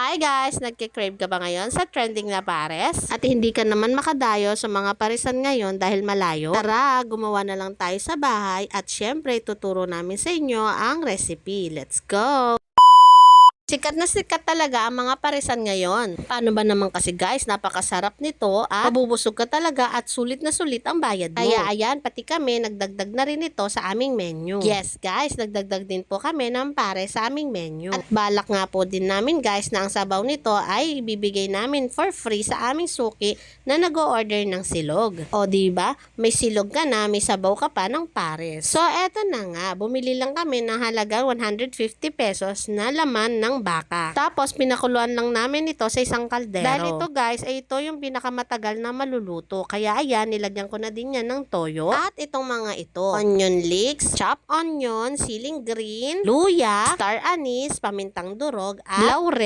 Hi guys! Nagkikrave ka ba ngayon sa trending na pares? At hindi ka naman makadayo sa mga parisan ngayon dahil malayo? Tara, gumawa na lang tayo sa bahay at syempre tuturo namin sa inyo ang recipe. Let's go! Sikat na sikat talaga ang mga parisan ngayon. Paano ba naman kasi guys, napakasarap nito at mabubusog ka talaga at sulit na sulit ang bayad mo. Kaya ayan, pati kami nagdagdag na rin ito sa aming menu. Yes guys, nagdagdag din po kami ng pares sa aming menu. At balak nga po din namin guys na ang sabaw nito ay ibibigay namin for free sa aming suki na nag-o-order ng silog. O diba, may silog ka na, may sabaw ka pa ng pares. So eto na nga, bumili lang kami ng halagang 150 pesos na laman ng baka. Tapos pinakuluan lang namin ito sa isang kaldero. Dahil ito guys ay ito yung pinakamatagal na maluluto. Kaya ayan, nilagyan ko na din yan ng toyo. At itong mga ito, onion leeks, chopped onion, siling green, luya, star anise, pamintang durog, at laurel.